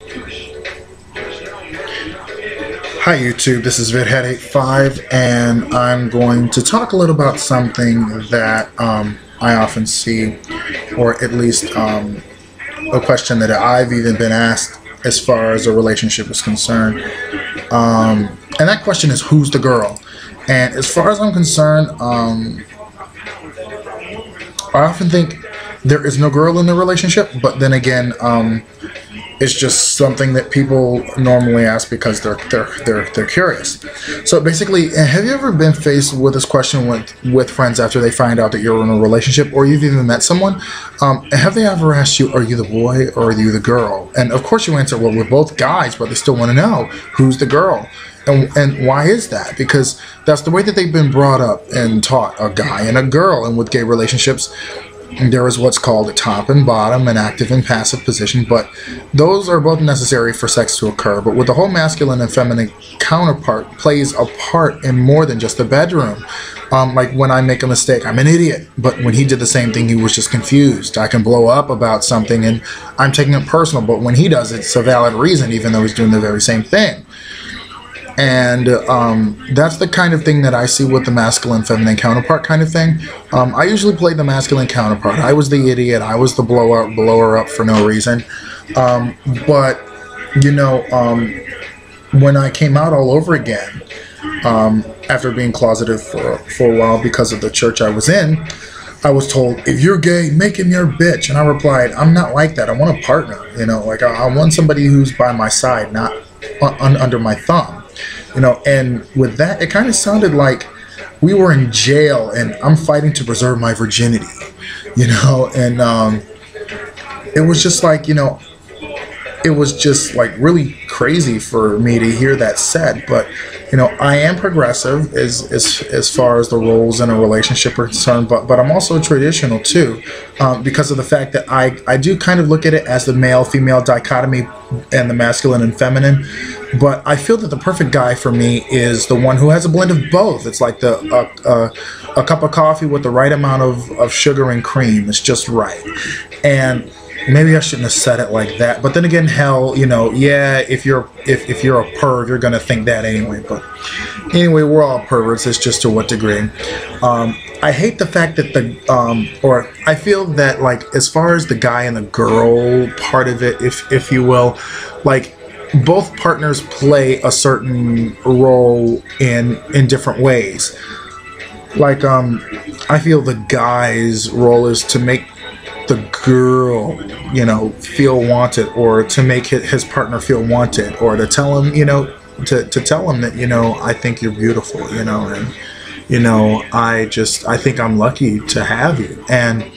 Hi YouTube, this is VidHead85 and I'm going to talk a little about something that I often see, or at least a question that I've even been asked as far as a relationship is concerned. And that question is, who's the girl? And as far as I'm concerned, I often think there is no girl in the relationship, but then again, it's just something that people normally ask because they're curious. So basically, have you ever been faced with this question with friends after they find out that you're in a relationship, or you've even met someone? Have they ever asked you, are you the boy or are you the girl? And of course you answer, well, we're both guys, but they still want to know, who's the girl? And why is that? Because that's the way that they've been brought up and taught, a guy and a girl. And with gay relationships, there is what's called a top and bottom, an active and passive position, but those are both necessary for sex to occur. But with the whole masculine and feminine counterpart plays a part in more than just the bedroom. Like when I make a mistake, I'm an idiot. But when he did the same thing, he was just confused. I can blow up about something and I'm taking it personal, but when he does, it's a valid reason, even though he's doing the very same thing. And that's the kind of thing that I see with the masculine feminine counterpart kind of thing. I usually play the masculine counterpart. I was the idiot. I was the blower up for no reason. But you know, when I came out all over again, after being closeted for a while because of the church I was in, I was told, if you're gay, make him your bitch. And I replied, I'm not like that. I want a partner. You know, like I want somebody who's by my side, not under my thumb. You know, and with that, it kind of sounded like we were in jail and I'm fighting to preserve my virginity, you know, and it was just like, you know, it was just like really crazy for me to hear that said. But you know, I am progressive as far as the roles in a relationship are concerned, but I'm also traditional too, because of the fact that I do kind of look at it as the male-female dichotomy and the masculine and feminine. But I feel that the perfect guy for me is the one who has a blend of both. It's like a cup of coffee with the right amount of sugar and cream. It's just right. And maybe I shouldn't have said it like that. But then again, hell, you know, yeah, if you're a perv, you're gonna think that anyway. But anyway, we're all perverts. It's just to what degree. I hate the fact that or I feel that, like, as far as the guy and the girl part of it, if you will, like, both partners play a certain role in different ways. Like, I feel the guy's role is to make the girl, you know, feel wanted, or to make his partner feel wanted, or to tell him, you know, to tell him that, you know, I think you're beautiful, you know, and, you know, I think I'm lucky to have you. And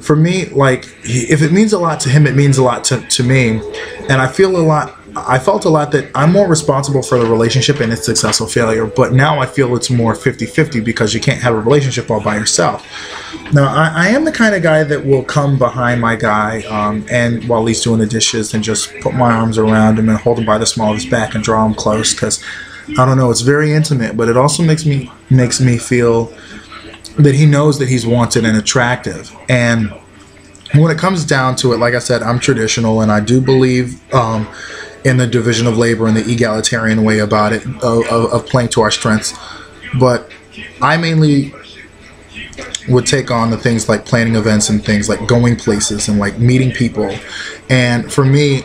for me, like, if it means a lot to him, it means a lot to me. And I felt a lot that I'm more responsible for the relationship and its successful failure, but now I feel it's more 50-50 because you can't have a relationship all by yourself. Now, I am the kind of guy that will come behind my guy and while he's doing the dishes and just put my arms around him and hold him by the small of his back and draw him close, because, I don't know, it's very intimate, but it also makes me feel that he knows that he's wanted and attractive. And when it comes down to it, like I said, I'm traditional, and I do believe in the division of labor and the egalitarian way about it, of playing to our strengths. But I mainly would take on the things like planning events and things like going places and like meeting people. And for me,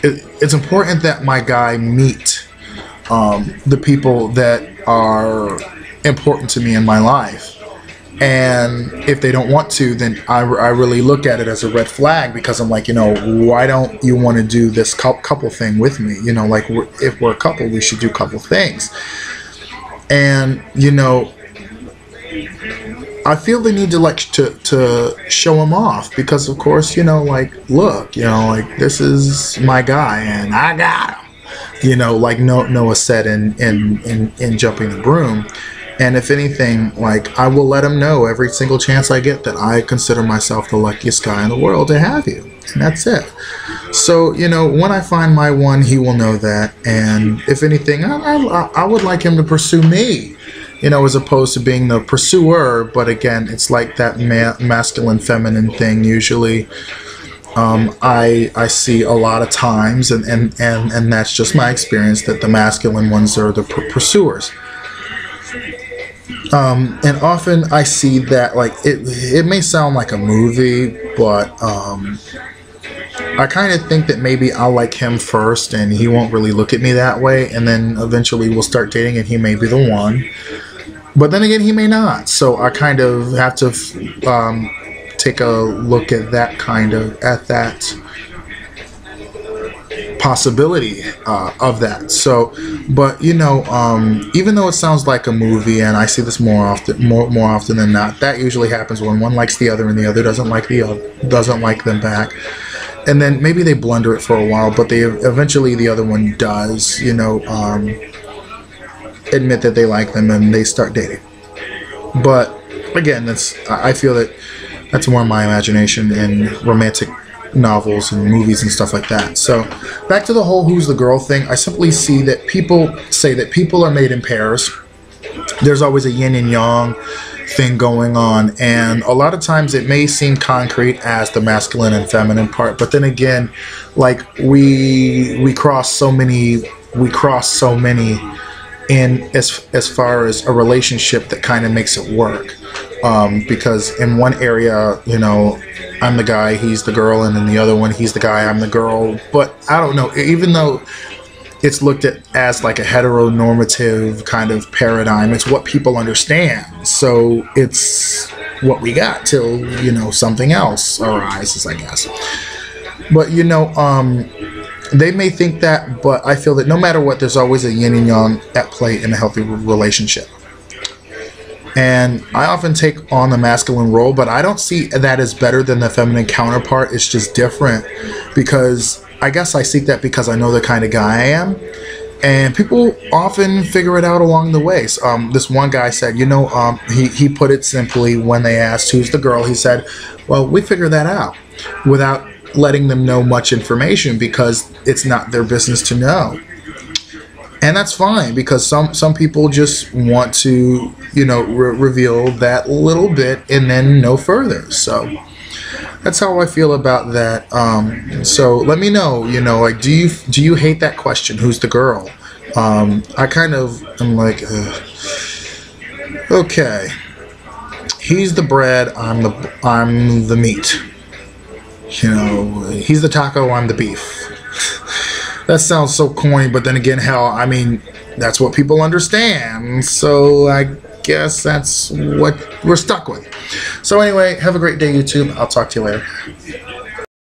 it's important that my guy meet the people that are important to me in my life. And if they don't want to, then I really look at it as a red flag, because I'm like, you know, why don't you want to do this couple thing with me? You know, like, if we're a couple, we should do couple things. And, you know, I feel the need to, like, to show them off, because, of course, you know, like, look, you know, like, this is my guy and I got him. You know, like Noah said in Jumping the Broom. And if anything, like, I will let him know every single chance I get that I consider myself the luckiest guy in the world to have you. And that's it. So, you know, when I find my one, he will know that. And if anything, I would like him to pursue me, you know, as opposed to being the pursuer. But again, it's like that masculine, feminine thing usually. I see a lot of times, and that's just my experience, that the masculine ones are the pursuers. And often I see that, like, it may sound like a movie, but I kind of think that maybe I'll like him first and he won't really look at me that way, and then eventually we'll start dating and he may be the one. But then again, he may not. So I kind of have to take a look at that possibility of that. So, but you know, even though it sounds like a movie, and I see this more often than not, that usually happens when one likes the other and the other doesn't like them back. And then maybe they blunder it for a while, but they eventually, the other one does, you know, admit that they like them and they start dating. But again, I feel that that's more my imagination in romantic novels and movies and stuff like that. So back to the whole who's the girl thing, I simply see that people say that people are made in pairs. There's always a yin and yang thing going on, and a lot of times it may seem concrete as the masculine and feminine part, but then again, like we cross so many in as far as a relationship that kind of makes it work, because in one area, you know, I'm the guy, he's the girl, and in the other one, he's the guy, I'm the girl. But I don't know, even though it's looked at as like a heteronormative kind of paradigm, it's what people understand. So it's what we got till, you know, something else arises, I guess. But, you know, they may think that, but I feel that no matter what, there's always a yin and yang at play in a healthy relationship. And I often take on the masculine role, but I don't see that as better than the feminine counterpart. It's just different, because I guess I seek that because I know the kind of guy I am. And people often figure it out along the way. So, this one guy said, you know, he put it simply when they asked who's the girl, he said, well, we figure that out, without letting them know much information, because it's not their business to know. And that's fine, because some people just want to, you know, reveal that little bit and then no further. So that's how I feel about that. So let me know, you know, like, do you hate that question, who's the girl? I kind of am like, okay, he's the bread, I'm the meat. You know, he's the taco, I'm the beef. That sounds so corny, but then again, hell, I mean, that's what people understand. So I guess that's what we're stuck with. So anyway, have a great day, YouTube. I'll talk to you later.